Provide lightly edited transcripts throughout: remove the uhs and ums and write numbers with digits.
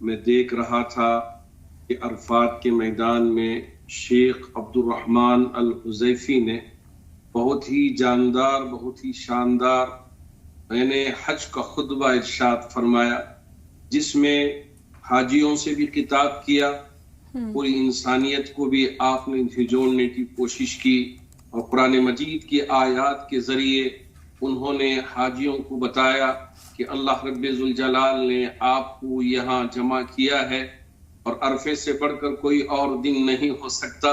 میں دیکھ رہا تھا کہ عرفات کے میدان میں شیخ عبد الرحمن الحذیفی نے بہت ہی جاندار، بہت ہی شاندار میں نے حج کا خطبہ ارشاد فرمایا، جس میں حاجیوں سے بھی خطاب کیا، پوری انسانیت کو بھی آپ نے جوڑنے کی کوشش کی، اور قرآن مجید کی آیات کے ذریعے انہوں نے حاجیوں کو بتایا کہ اللہ رب ذوالجلال نے آپ کو یہاں جمع کیا ہے، اور عرفے سے بڑھ کر کوئی اور دن نہیں ہو سکتا۔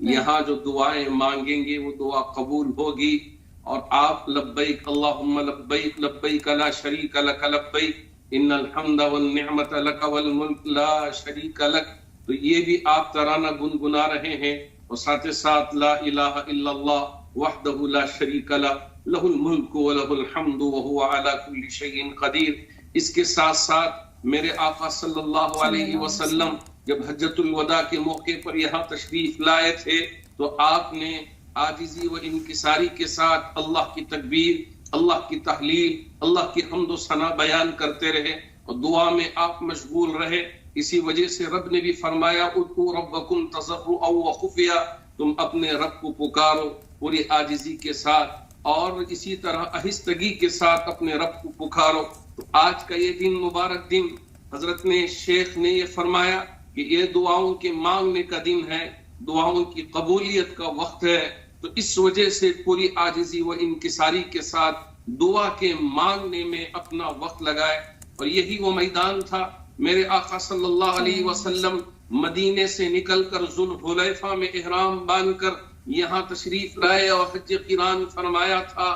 یہاں جو دعائیں مانگیں گے وہ دعا قبول ہوگی، اور آپ لبیک اللہم لبیک لبیک لا شریک لک لبیک ان الحمد والنعمت لک والملک لا شریک لک، تو یہ بھی آپ ترانہ گنگنا رہے ہیں، اور ساتھ ساتھ لا الہ الا اللہ وحدہ لا شریک لہ لہ الملک ولہ الحمد وہو علی کل شیء قدیر۔ اس کے ساتھ ساتھ میرے آقا صلی اللہ علیہ وسلم جب حجۃ الوداع کے موقع پر یہاں تشریف لائے تھے تو آپ نے عاجزی و انکساری کے ساتھ اللہ کی تکبیر، اللہ کی تحلیل، اللہ کی حمد و ثنا بیان کرتے رہے، اور دعا میں آپ مشغول رہے۔ اسی وجہ سے رب نے بھی فرمایا اذکروا ربکم تضرعا وخفیا، تم اپنے رب کو پکارو پوری عاجزی کے ساتھ، اور اسی طرح آہستگی کے ساتھ اپنے رب کو پکارو۔ تو آج کا یہ دن مبارک دن، حضرت نے شیخ نے یہ فرمایا کہ یہ دعاؤں کے مانگنے کا دن ہے، دعاؤں کی قبولیت کا وقت ہے، تو اس وجہ سے پوری عاجزی و انکساری کے ساتھ دعا کے مانگنے میں اپنا وقت لگائے۔ اور یہی وہ میدان تھا، میرے آقا صلی اللہ علیہ وسلم مدینے سے نکل کر ذوالحلیفہ میں احرام باندھ کر یہاں تشریف لائے اور حج قران فرمایا تھا،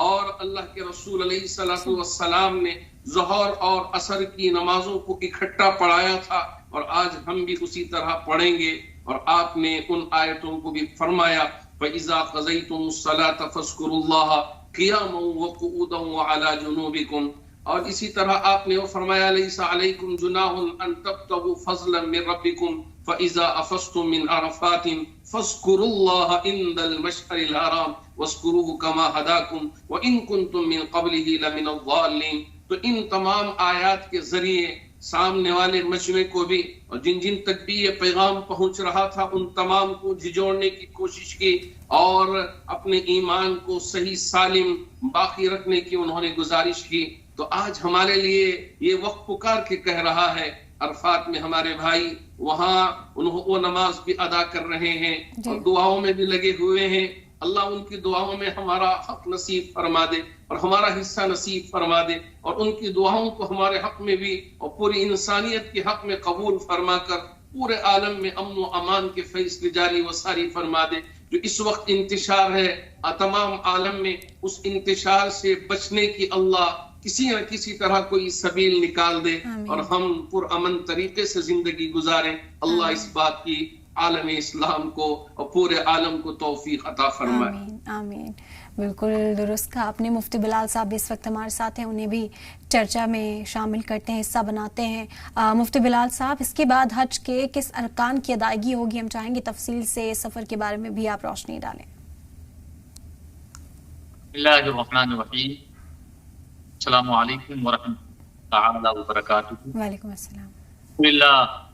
اور اللہ کے رسول علیہ الصلوۃ والسلام نے ظہر اور عصر کی نمازوں کو اکٹھا پڑھایا تھا، اور آج ہم بھی اسی طرح پڑھیں گے۔ اور آپ نے ان آیتوں کو بھی فرمایا فَإِذَا قَضَيْتُمُ الصَّلَاةَ فَاذْكُرُوا اللَّهَ قِيَامًا وَقُعُودًا وَعَلَى جُنُوبِكُمْ، اور اسی طرح آپ نے وہ فرمایا لَيْسَ عَلَيْكُمْ جُنَاحٌ أَن تَبْتَغُوا فَضْلًا مِّن رَّبِّكُمْ فَإِذَا أَفَضْتُم مِّنْ عَرَفَاتٍ فَاذْكُرُوا اللَّهَ عِندَ الْمَشْعَرِ الْحَرَامِ وَاذْكُرُوهُ كَمَا هَدَاكُمْ وَإِن كُنتُم مِّن قَبْلِهِ لَمِنَ الضَّالِّينَ۔ تو ان تمام آیات کے ذریعے سامنے والے مجمع کو بھی، اور جن جن تک بھی یہ پیغام پہنچ رہا تھا، ان تمام کو جھجوڑنے کی کوشش کی، اور اپنے ایمان کو صحیح سالم باقی رکھنے کی انہوں نے گزارش کی۔ تو آج ہمارے لیے یہ وقت پکار کے کہہ رہا ہے، عرفات میں ہمارے بھائی وہاں وہ نماز بھی ادا کر رہے ہیں اور دعاؤں میں بھی لگے ہوئے ہیں۔ اللہ ان کی دعاؤں میں ہمارا حق نصیب فرما دے اور ہمارا حصہ نصیب فرما دے، اور ان کی دعاؤں کو ہمارے حق میں بھی اور پوری انسانیت کے حق میں قبول فرما کر پورے عالم میں امن و امان کے فیصلے جاری و ساری فرما دے۔ جو اس وقت انتشار ہے تمام عالم میں، اس انتشار سے بچنے کی اللہ کسی نہ کسی طرح کوئی سبیل نکال دے اور ہم پرامن طریقے سے زندگی گزاریں۔ اللہ اس بات کی عالم اسلام کو اور پورے عالم کو توفیق عطا فرمائے۔ آمین آمین۔ بالکل درست کہا آپ نے۔ مفتی بلال صاحب اس وقت ہمارے ساتھ ہیں، انہیں بھی چرچا میں شامل کرتے ہیں، حصہ بناتے ہیں۔ مفتی بلال صاحب، اس کے بعد حج کے کس ارکان کی ادائیگی ہوگی؟ ہم چاہیں گے تفصیل سے سفر کے بارے میں بھی آپ روشنی ڈالیں۔ بسم اللہ الرحمن الرحیم۔ السلام علیکم ورحمۃ اللہ وبرکاتہ۔ وعلیکم السلام۔ الحمدللہ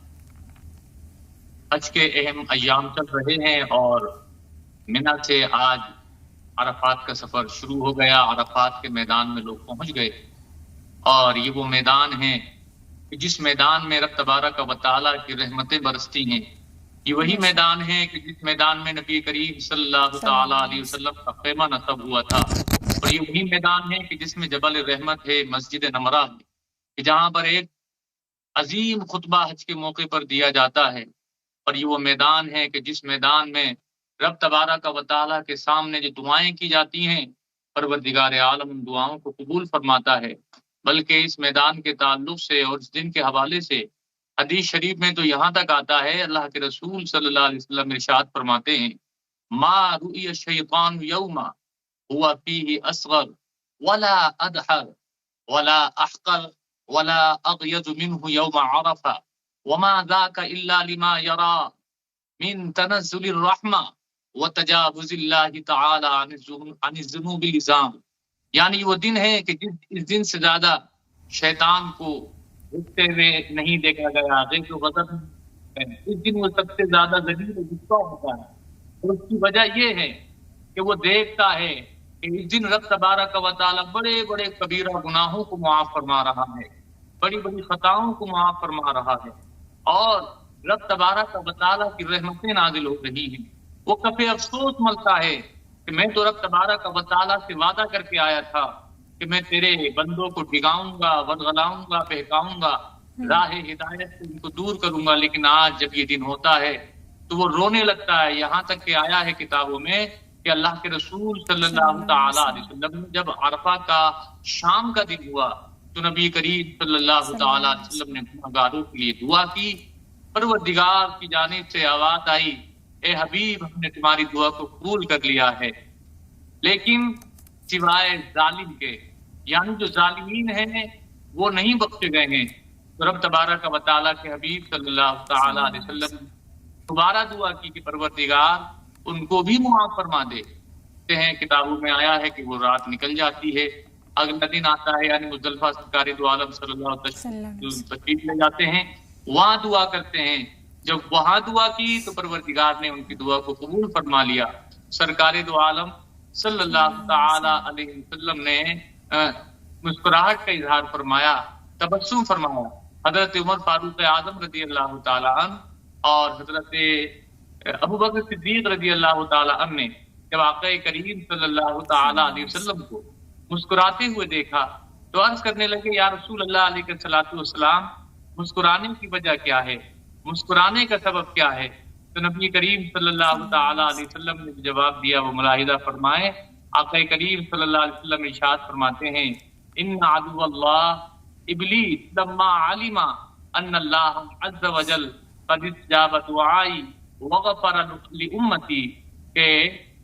حج کے اہم ایام چل رہے ہیں اور منی سے آج عرفات کا سفر شروع ہو گیا۔ عرفات کے میدان میں لوگ پہنچ گئے، اور یہ وہ میدان ہے کہ جس میدان میں رب تبارک و تعالیٰ کی رحمتیں برستی ہیں۔ یہ وہی میدان ہے کہ جس میدان میں نبی کریم صلی اللہ تعالیٰ علیہ وسلم کا خیمہ نصب ہوا تھا، اور یہ وہی میدان ہے کہ جس میں جبل رحمت ہے، مسجد نمرہ ہے، کہ جہاں پر ایک عظیم خطبہ حج کے موقع پر دیا جاتا ہے۔ اور یہ وہ میدان ہے کہ جس میدان میں رب تبارک و تعالیٰ کے سامنے جو دعائیں کی جاتی ہیں، پروردگار عالم ان دعاؤں کو قبول فرماتا ہے۔ بلکہ اس میدان کے تعلق سے اور اس دن کے حوالے سے حدیث شریف میں تو یہاں تک آتا ہے، اللہ کے رسول صلی اللہ علیہ وسلم ارشاد فرماتے ہیں، ما رؤی الشیطان یوما هو فیہ اصغر ولا ادحر ولا احقر ولا اغیظ منہ یوم عرفہ وما ذاک الا لما یرا من تنزل الرحمہ وتجاوز اللہ تعالی عن الذنوب اللزام۔ یعنی وہ دن ہے کہ اس دن سے زیادہ شیطان کو اٹھتے ہوئے نہیں دیکھا گیا، ذیل غضب اس دن وہ سب سے زیادہ ذلیل غصہ ہوتا ہے، اور اس کی وجہ یہ ہے کہ وہ دیکھتا ہے کہ اس دن رب تبارک و تعالیٰ بڑے بڑے کبیرہ گناہوں کو معاف فرما رہا ہے، بڑی بڑی خطاؤں کو معاف فرما رہا ہے، اور رب تبارک و تعالیٰ کی رحمتیں نازل ہو رہی ہیں۔ وہ کفِ افسوس ملتا ہے کہ میں تو رب تبارک و تعالیٰ سے وعدہ کر کے آیا تھا کہ میں تیرے بندوں کو ڈگاؤں گا، ورگلاؤں گا، بہکاؤں گا، راہ ہدایت سے ان کو دور کروں گا، لیکن آج جب یہ دن ہوتا ہے تو وہ رونے لگتا ہے۔ یہاں تک کہ آیا ہے کتابوں میں کہ اللہ کے رسول صلی اللہ تعالیٰ علیہ وسلم نے جب عرفہ کا شام کا دن ہوا تو نبی کریم صلی اللہ تعالیٰ علیہ وسلم نے گنہگاروں کے لیے دعا کی، پروردگار کی جانب سے آواز آئی، اے حبیب ہم نے تمہاری دعا کو قبول کر لیا ہے، لیکن سوائے ظالم کے، یعنی جو ظالمین ہیں وہ نہیں بخشے گئے ہیں۔ تو رب تبارک و تعالیٰ کے حبیب صلی اللہ تعالیٰ علیہ وسلم نے دوبارہ دعا کی کہ پروردگار ان کو بھی معاف فرما دے۔ کہتے ہیں کتابوں میں آیا ہے کہ وہ رات نکل جاتی ہے، اگلا دن آتا ہے، یعنی مزدلفہ سرکار دو عالم صلی اللہ علیہ وسلم تشریف لے جاتے ہیں، وہاں دعا کرتے ہیں۔ جب وہاں دعا کی تو پروردگار نے ان کی دعا کو قبول فرما لیا۔ سرکار دو عالم صلی اللہ تعالی علیہ وسلم نے مسکراہٹ کا اظہار فرمایا، تبسم فرمایا۔ حضرت عمر فاروق اعظم رضی اللہ تعالی عنہ اور حضرت ابو بکر صدیق رضی اللہ تعالی عنہ نے جب آقا کریم صلی اللہ تعالی علیہ وسلم کو مسکراتے ہوئے دیکھا تو عرض کرنے لگے، یا رسول اللہ علیہ الصلوۃ والسلام، مسکرانے کی وجہ کیا ہے؟ مسکرانے کا سبب کیا ہے؟ تو نبی کریم صلی اللہ تعالی علیہ وسلم نے جواب دیا، وہ ملاحظہ فرمائے، آقا کریم صلی اللہ علیہ وسلم ارشاد فرماتے ہیں، ان عدو اللہ ابلیس لما علم ان اللہ عز وجل قد استجاب دعائی وغفر لامتی، کہ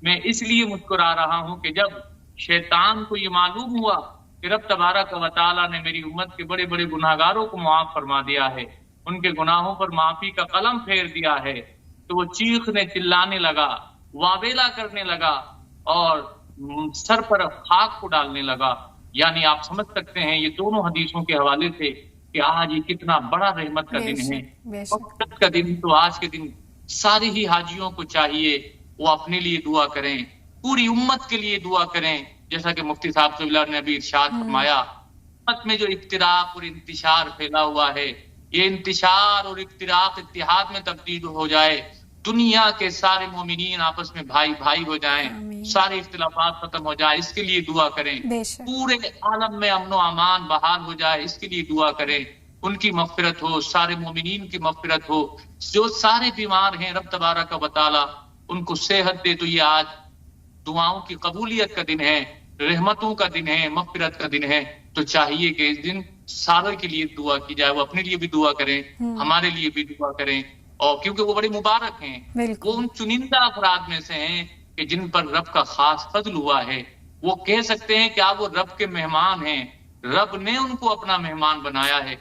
میں اس لیے مسکرا رہا ہوں کہ جب شیطان کو یہ معلوم ہوا کہ رب تبارک و تعالیٰ نے میری امت کے بڑے بڑے گناہگاروں کو معاف فرما دیا ہے، ان کے گناہوں پر معافی کا قلم پھیر دیا ہے، تو وہ چیخنے چلانے لگا، واویلا کرنے لگا اور سر پر خاک کو ڈالنے لگا۔ یعنی آپ سمجھ سکتے ہیں یہ دونوں حدیثوں کے حوالے سے کہ آج یہ کتنا بڑا رحمت کا دن ہے، برکت کا دن۔ تو آج کے دن سارے ہی حاجیوں کو چاہیے وہ اپنے لیے دعا کریں، پوری امت کے لیے دعا کریں، جیسا کہ مفتی صاحب صلی اللہ علیہ وسلم نے ابھی ارشاد فرمایا، امت میں جو افتراق اور انتشار پھیلا ہوا ہے، یہ انتشار اور افتراق اتحاد میں تبدیل ہو جائے، دنیا کے سارے مومنین آپس میں بھائی بھائی ہو جائیں، سارے اختلافات ختم ہو جائے، اس کے لیے دعا کریں، پورے عالم میں امن و امان بحال ہو جائے، اس کے لیے دعا کریں، ان کی مغفرت ہو، سارے مومنین کی مغفرت ہو، جو سارے بیمار ہیں رب تبارک و تعالی ان کو صحت دے۔ تو یہ آج دعاؤں کی قبولیت کا دن ہے، رحمتوں کا دن ہے، مغفرت کا دن ہے، تو چاہیے کہ اس دن سارے کے لیے دعا کی جائے، وہ اپنے لیے بھی دعا کریں، ہمارے لیے بھی دعا کریں، اور کیونکہ وہ بڑے مبارک ہیں، وہ ان چنندہ افراد میں سے ہیں کہ جن پر رب کا خاص فضل ہوا ہے۔ وہ کہہ سکتے ہیں کہ آپ وہ رب کے مہمان ہیں، رب نے ان کو اپنا مہمان بنایا ہے،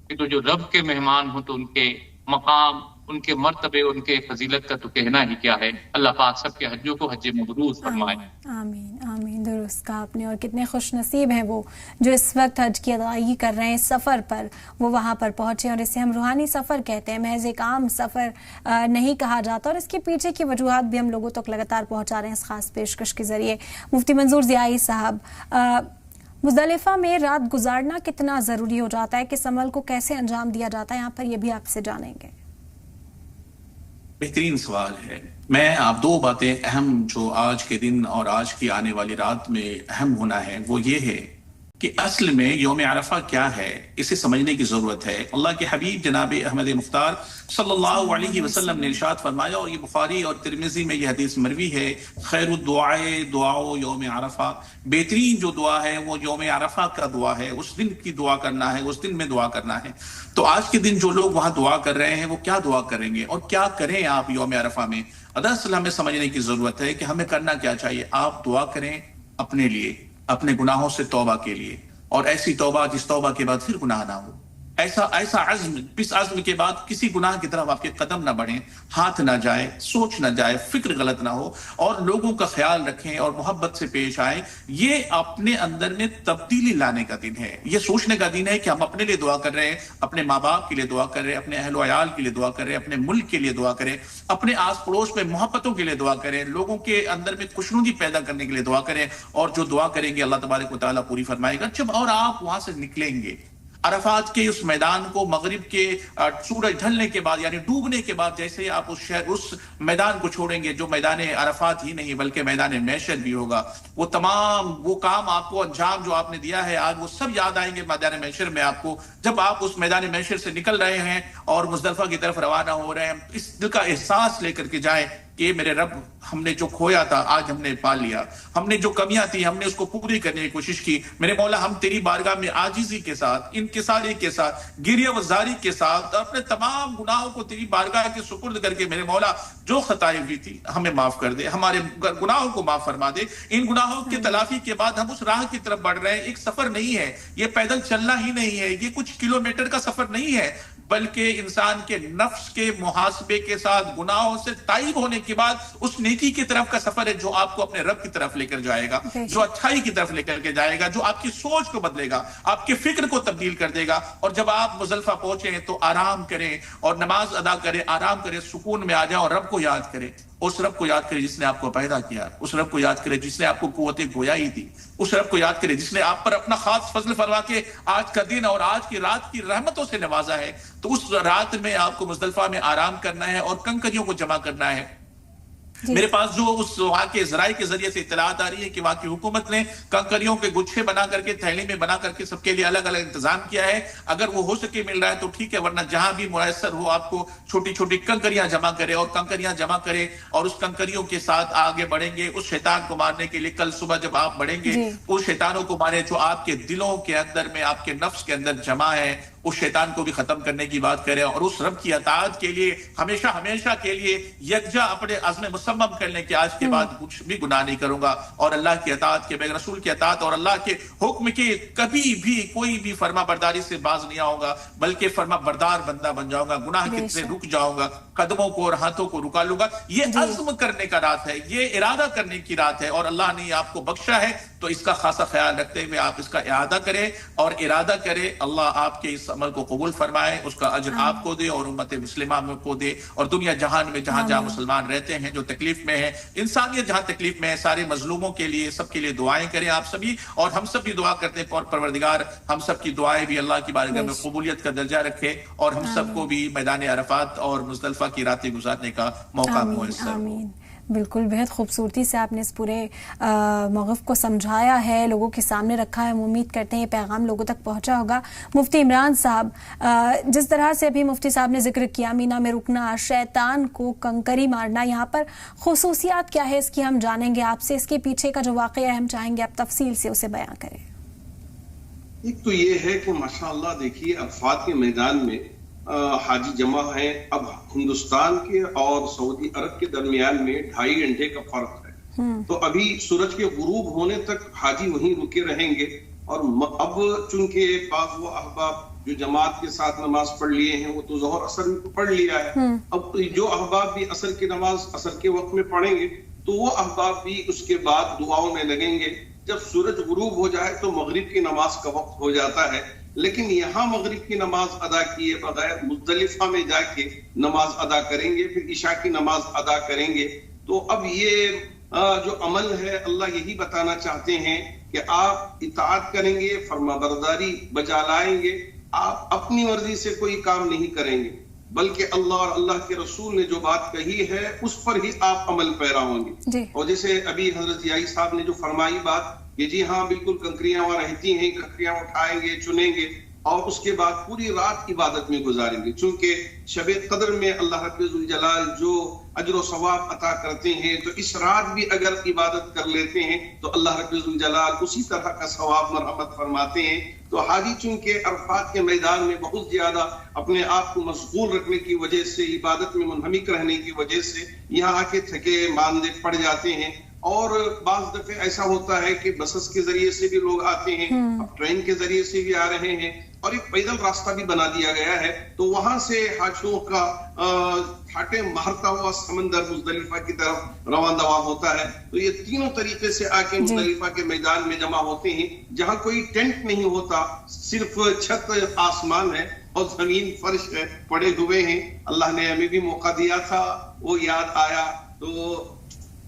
کہ تو جو رب کے مہمان ہوں تو ان کے مقام، ان کے مرتبے، ان کے فضیلت کا تو کہنا ہی کیا ہے۔ اللہ پاک سب کے حجوں کو حج مبرور فرمائے۔ آمین آمین، درست کہا آپ نے۔ اور کتنے خوش نصیب ہیں وہ جو اس وقت حج کی ادائیگی کر رہے ہیں، سفر پر وہ وہاں پر پہنچے، اور اسے ہم روحانی سفر کہتے ہیں، محض ایک عام سفر نہیں کہا جاتا، اور اس کے پیچھے کی وجوہات بھی ہم لوگوں تک لگاتار پہنچا رہے ہیں اس خاص پیشکش کے ذریعے۔ مفتی منظور ضیائی صاحب، مزدلفہ میں رات گزارنا کتنا ضروری ہو جاتا ہے، کس عمل کو کیسے انجام دیا جاتا ہے، یہاں پر یہ بھی آپ سے جانیں گے۔ بہترین سوال ہے۔ میں آپ دو باتیں اہم جو آج کے دن اور آج کی آنے والی رات میں اہم ہونا ہے وہ یہ ہے کہ اصل میں یوم عرفہ کیا ہے، اسے سمجھنے کی ضرورت ہے۔ اللہ کے حبیب جناب احمد مختار صلی اللہ علیہ وسلم نے ارشاد فرمایا، اور یہ بخاری اور ترمذی میں یہ حدیث مروی ہے، خیر الدعاء دعاء یوم عرفہ، بہترین جو دعا ہے وہ یوم عرفہ کا دعا ہے، اس دن کی دعا کرنا ہے، اس دن میں دعا کرنا ہے۔ تو آج کے دن جو لوگ وہاں دعا کر رہے ہیں وہ کیا دعا کریں گے اور کیا کریں آپ یوم عرفہ میں؟ دراصل ہمیں سمجھنے کی ضرورت ہے کہ ہمیں کرنا کیا چاہیے۔ آپ دعا کریں اپنے لیے، اپنے گناہوں سے توبہ کے لیے، اور ایسی توبہ جس توبہ کے بعد پھر گناہ نہ ہو، ایسا عزم، اس عزم کے بعد کسی گناہ کی طرف آپ کے قدم نہ بڑھیں، ہاتھ نہ جائے، سوچ نہ جائے، فکر غلط نہ ہو، اور لوگوں کا خیال رکھیں اور محبت سے پیش آئیں. یہ اپنے اندر میں تبدیلی لانے کا دن ہے. یہ سوچنے کا دن ہے کہ ہم اپنے لیے دعا کر رہے ہیں، اپنے ماں باپ کے لیے دعا کر رہے ہیں، اپنے اہل و عیال کے لیے دعا کر رہے ہیں، اپنے ملک کے لیے دعا کریں، اپنے آس پڑوس میں محبتوں کے لیے دعا کریں، لوگوں کے اندر میں خوشنودی پیدا کرنے کے لیے دعا کریں. اور جو دعا کریں گے اللہ تبارک و تعالیٰ پوری فرمائے گا. جب اور آپ وہاں سے نکلیں گے عرفات کے اس میدان کو، مغرب کے سورج ڈھلنے کے بعد یعنی ڈوبنے کے بعد جیسے آپ اس میدان کو چھوڑیں گے، جو میدان عرفات ہی نہیں بلکہ میدان محشر بھی ہوگا، وہ تمام وہ کام آپ کو انجام جو آپ نے دیا ہے آج وہ سب یاد آئیں گے میدان محشر میں آپ کو. جب آپ اس میدان محشر سے نکل رہے ہیں اور مزدلفہ کی طرف روانہ ہو رہے ہیں، اس دل کا احساس لے کر کے جائیں کہ میرے رب، ہم نے جو کھویا تھا آج ہم نے پا لیا، ہم نے جو کمیاں تھی ہم نے اس کو پوری کرنے کی کوشش کی. میرے مولا، ہم تیری بارگاہ میں عاجزی کے ساتھ، انکساری کے ساتھ، گریہ وزاری کے ساتھ اپنے تمام گناہوں کو تیری بارگاہ کے سپرد کر کے میرے مولا جو خطائیں ہوئی تھی ہمیں معاف کر دے، ہمارے گناہوں کو معاف فرما دے. ان گناہوں کے تلافی کے بعد ہم اس راہ کی طرف بڑھ رہے ہیں. ایک سفر نہیں ہے یہ، پیدل چلنا ہی نہیں ہے یہ، کچھ کلومیٹر کا سفر نہیں ہے، بلکہ انسان کے نفس کے محاسبے کے ساتھ گناہوں سے تائب ہونے کے بعد اس نیکی کی طرف کا سفر ہے جو آپ کو اپنے رب کی طرف لے کر جائے گا، جو اچھائی کی طرف لے کر کے جائے گا، جو آپ کی سوچ کو بدلے گا، آپ کے فکر کو تبدیل کر دے گا. اور جب آپ مزدلفہ پہنچیں تو آرام کریں اور نماز ادا کریں، آرام کریں، سکون میں آ جائیں اور رب کو یاد کریں. اس رب کو یاد کرے جس نے آپ کو پیدا کیا، اس رب کو یاد کرے جس نے آپ کو قوت گویائی دی، اس رب کو یاد کرے جس نے آپ پر اپنا خاص فضل فرما کے آج کا دن اور آج کی رات کی رحمتوں سے نوازا ہے. تو اس رات میں آپ کو مزدلفہ میں آرام کرنا ہے اور کنکریوں کو جمع کرنا ہے. میرے پاس جو اس وہاں کے ذرائع کے ذریعے سے اطلاعات آ رہی ہے کہ وہاں کی حکومت نے کنکریوں کے گچھے بنا کر کے تھیلی میں بنا کر کے سب کے لیے الگ الگ انتظام کیا ہے. اگر وہ ہو سکے مل رہا ہے تو ٹھیک ہے، ورنہ جہاں بھی میسر ہو آپ کو چھوٹی چھوٹی کنکریاں جمع کرے اور کنکریاں جمع کرے اور اس کنکریوں کے ساتھ آگے بڑھیں گے اس شیطان کو مارنے کے لیے. کل صبح جب آپ بڑھیں گے اس شیطانوں کو مارے جو آپ کے دلوں کے اندر میں، آپ کے نفس کے اندر جمع ہے، اس شیطان کو بھی ختم کرنے کی بات کریں اور اس رب کی اطاعت کے لیے ہمیشہ ہمیشہ کے لیے یکجا اپنے عزم مصمم کر لیں کہ آج کے بعد کچھ بھی گناہ نہیں کروں گا اور اللہ کی اطاعت کے بغیر، رسول کی اطاعت اور اللہ کے حکم کی کبھی بھی کوئی بھی فرما برداری سے باز نہیں آؤں گا، بلکہ فرما بردار بندہ بن جاؤں گا، گناہ سے رک جاؤں گا، قدموں کو اور ہاتھوں کو رکا لوں گا. یہ عزم کرنے کا رات ہے، یہ ارادہ کرنے کی رات ہے اور اللہ نے آپ کو بخشا ہے تو اس کا خاصا خیال رکھتے ہوئے آپ اس کا اعادہ کریں اور ارادہ کریں. اللہ آپ کے اس عمل کو قبول فرمائے، اس کا اجر آپ کو دے اور امت مسلمہ کو دے اور دنیا جہان میں جہاں جہاں مسلمان رہتے ہیں جو تکلیف میں ہے، انسانیت جہاں تکلیف میں ہے، سارے مظلوموں کے لیے سب کے لیے دعائیں کریں آپ سبھی. اور ہم سب بھی دعا کرتے ہیں اور پروردگار ہم سب کی دعائیں بھی اللہ کی بارگاہ میں قبولیت کا درجہ رکھے اور ہم سب کو بھی میدان عرفات اور مزدلفہ کی راتیں گزارنے کا موقع میسر ہو. بالکل، بہت خوبصورتی سے آپ نے اس پورے موقف کو سمجھایا ہے، لوگوں کے سامنے رکھا ہے. ہم امید کرتے ہیں یہ پیغام لوگوں تک پہنچا ہوگا. مفتی عمران صاحب، جس طرح سے ابھی مفتی صاحب نے ذکر کیا مینا میں رکنا، شیطان کو کنکری مارنا، یہاں پر خصوصیات کیا ہے اس کی ہم جانیں گے آپ سے. اس کے پیچھے کا جو واقعہ ہے ہم چاہیں گے آپ تفصیل سے اسے بیان کریں. ایک تو یہ ہے کہ ماشاءاللہ دیکھیے عرفات کے میدان میں حاجی جمع ہیں. اب ہندوستان کے اور سعودی عرب کے درمیان میں 2.5 گھنٹے کا فرق ہے، تو ابھی سورج کے غروب ہونے تک حاجی وہیں رکے رہیں گے. اور اب چونکہ بعض وہ احباب جو جماعت کے ساتھ نماز پڑھ لیے ہیں وہ تو ظہر اثر بھی پڑھ لیا ہے، اب جو احباب بھی عصر کی نماز عصر کے وقت میں پڑھیں گے تو وہ احباب بھی اس کے بعد دعاؤں میں لگیں گے. جب سورج غروب ہو جائے تو مغرب کی نماز کا وقت ہو جاتا ہے، لیکن یہاں مغرب کی نماز ادا کیے بغیر مزدلفہ میں جا کے نماز ادا کریں گے، پھر عشاء کی نماز ادا کریں گے. تو اب یہ جو عمل ہے اللہ یہی بتانا چاہتے ہیں کہ آپ اطاعت کریں گے، فرما برداری بجا لائیں گے، آپ اپنی مرضی سے کوئی کام نہیں کریں گے بلکہ اللہ اور اللہ کے رسول نے جو بات کہی ہے اس پر ہی آپ عمل پیرا ہوں گے. اور جیسے ابھی حضرت یائی صاحب نے جو فرمائی بات کہ جی ہاں بالکل کنکریاں وہاں رہتی ہیں، کنکریاں اٹھائیں گے، چنیں گے اور اس کے بعد پوری رات عبادت میں گزاریں گے. چونکہ شب قدر میں اللہ رب ذوالجلال جو اجر و ثواب عطا کرتے ہیں تو اس رات بھی اگر عبادت کر لیتے ہیں تو اللہ رب ذوالجلال اسی طرح کا ثواب مرحمت فرماتے ہیں. تو حاجی چونکہ عرفات کے میدان میں بہت زیادہ اپنے آپ کو مشغول رکھنے کی وجہ سے، عبادت میں منہمک رہنے کی وجہ سے یہاں آ کے تھکے ماندے پڑ جاتے ہیں. اور بعض دفعہ ایسا ہوتا ہے کہ بسز کے ذریعے سے بھی لوگ آتے ہیں، اب ٹرین کے ذریعے سے بھی آ رہے ہیں. اور ایک پیدل راستہ بھی بنا دیا گیا ہے، تو وہاں سے حاجیوں کا گھاٹیں مارتا ہوا سمندر مزدلفہ کی طرف روان دوا ہوتا ہے. تو یہ تینوں طریقے سے آ کے مزدلفہ کے میدان میں جمع ہوتے ہیں، جہاں کوئی ٹینٹ نہیں ہوتا، صرف چھت آسمان ہے اور زمین فرش ہے، پڑے ہوئے ہیں. اللہ نے ہمیں بھی موقع دیا تھا، وہ یاد آیا تو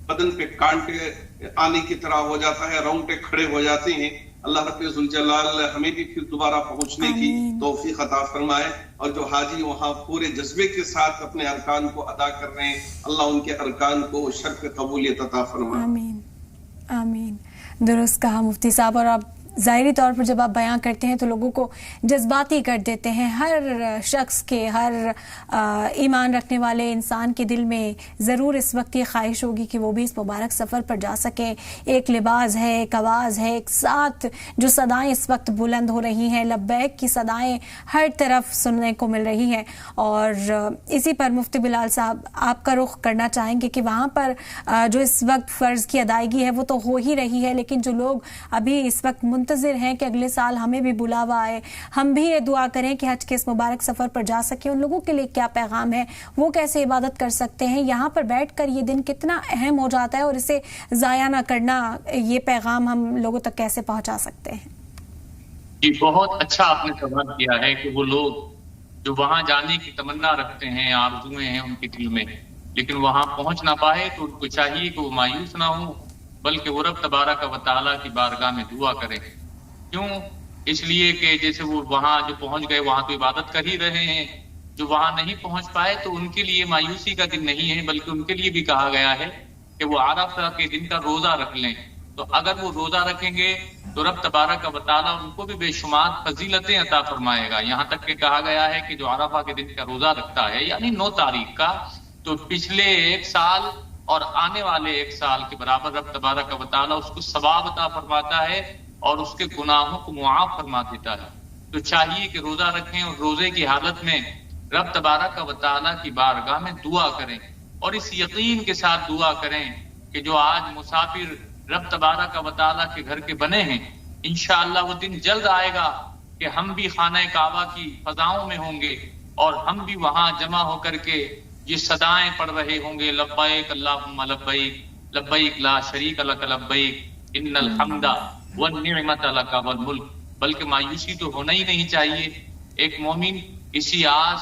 بدن پہ کانٹے آنے کی طرح ہو جاتا ہے، رونگٹے کھڑے ہو جاتے ہیں. اللہ رب ذوالجلال ہمیں بھی پھر دوبارہ پہنچنے کی توفیق عطا فرمائے. اور جو حاجی وہاں پورے جذبے کے ساتھ اپنے ارکان کو ادا کر رہے ہیں، اللہ ان کے ارکان کو شرف قبولیت عطا فرمائے. آمین آمین. درست کہا مفتی صاحب. اور آپ ظاہری طور پر جب آپ بیان کرتے ہیں تو لوگوں کو جذباتی کر دیتے ہیں. ہر شخص کے، ہر ایمان رکھنے والے انسان کے دل میں ضرور اس وقت یہ خواہش ہوگی کہ وہ بھی اس مبارک سفر پر جا سکے. ایک لباس ہے، ایک آواز ہے، ایک ساتھ جو صدائیں اس وقت بلند ہو رہی ہیں، لبیک کی صدائیں ہر طرف سننے کو مل رہی ہیں. اور اسی پر مفتی بلال صاحب آپ کا رخ کرنا چاہیں گے کہ وہاں پر جو اس وقت فرض کی ادائیگی ہے وہ تو ہو ہی رہی ہے، لیکن جو لوگ ابھی اس وقت منتظر ہیں کہ اگلے سال ہمیں بھی بلاوا آئے، ہم بھی یہ دعا کریں کہ حج کے اس مبارک سفر پر جا سکیں، ان لوگوں کے لیے کیا پیغام ہے؟ وہ کیسے عبادت کر سکتے ہیں؟ یہاں پر بیٹھ کر یہ دن کتنا اہم ہو جاتا ہے اور اسے ضائع نہ کرنا، یہ پیغام ہم لوگوں تک کیسے پہنچا سکتے ہیں؟ جی بہت اچھا آپ نے سوال کیا ہے کہ وہ لوگ جو وہاں جانے کی تمنا رکھتے ہیں، آرزویں ہیں ان کے دل میں، لیکن وہاں پہنچ نہ پائے، تو ان کو چاہیے کہ وہ مایوس نہ ہوں، بلکہ وہ رب تبارک و تعالیٰ کی بارگاہ میں دعا کریں. کیوں؟ اس لیے کہ جیسے وہ وہاں جو پہنچ گئے وہاں تو عبادت کر ہی رہے ہیں، جو وہاں نہیں پہنچ پائے تو ان کے لیے مایوسی کا دن نہیں ہے، بلکہ ان کے لیے بھی کہا گیا ہے کہ وہ عرفہ کے دن کا روزہ رکھ لیں. تو اگر وہ روزہ رکھیں گے تو رب تبارک و تعالیٰ ان کو بھی بے شمار فضیلتیں عطا فرمائے گا. یہاں تک کہ کہا گیا ہے کہ جو عرفہ کے دن کا روزہ رکھتا ہے، یعنی 9 تاریخ کا، تو پچھلے 1 سال اور آنے والے 1 سال کے برابر رب تبارک و تعالیٰ اس کو ثواب عطا فرماتا ہے اور اس کے گناہوں کو معاف فرما دیتا ہے. تو چاہیے کہ روزہ رکھیں اور روزے کی حالت میں رب تبارک و تعالیٰ کی بارگاہ میں دعا کریں، اور اس یقین کے ساتھ دعا کریں کہ جو آج مسافر رب تبارک و تعالیٰ کے گھر کے بنے ہیں، انشاءاللہ وہ دن جلد آئے گا کہ ہم بھی خانہ کعبہ کی فضاؤں میں ہوں گے اور ہم بھی وہاں جمع ہو کر کے یہ صدائیں پڑھ رہے ہوں گے، لبیک اللہم لبیک لبیک لا شریک لک لبیک ان الحمد والنعمت لک والملک. بلکہ مایوسی تو ہونا ہی نہیں چاہیے. ایک مومن اسی آس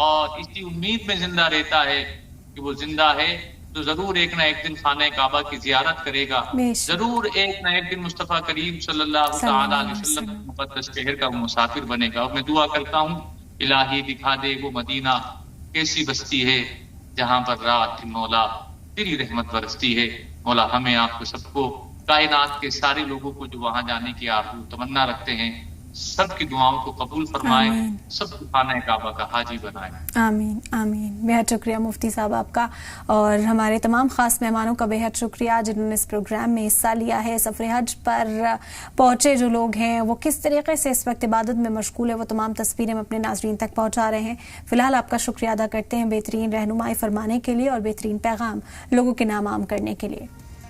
اور اسی امید میں زندہ رہتا ہے کہ وہ زندہ ہے تو ضرور ایک نہ ایک دن خانہ کعبہ کی زیارت کرے گا، ضرور ایک نہ ایک دن مصطفیٰ کریم صلی اللہ تعالی علیہ وسلم کے مقدس شہر کا وہ مسافر بنے گا. اور میں دعا کرتا ہوں الہی دکھا دے وہ مدینہ کیسی بستی ہے جہاں پر رات مولا تیری رحمت برستی ہے. مولا ہمیں آپ کو سب کو، کائنات کے سارے لوگوں کو جو وہاں جانے کی آرزو تمنا رکھتے ہیں، سب کی دعاؤں کو قبول فرمائے، سب کو خانہ کعبہ کا حاجی بنائے. آمین آمین. بہت شکریہ مفتی صاحب آپ کا، اور ہمارے تمام خاص مہمانوں کا بہت شکریہ جنہوں نے اس پروگرام میں حصہ لیا ہے. سفر حج پر پہنچے جو لوگ ہیں وہ کس طریقے سے اس وقت عبادت میں مشغول ہیں، وہ تمام تصویریں ہم اپنے ناظرین تک پہنچا رہے ہیں. فی الحال آپ کا شکریہ ادا کرتے ہیں بہترین رہنمائی فرمانے کے لیے اور بہترین پیغام لوگوں کے نام عام کرنے کے لیے.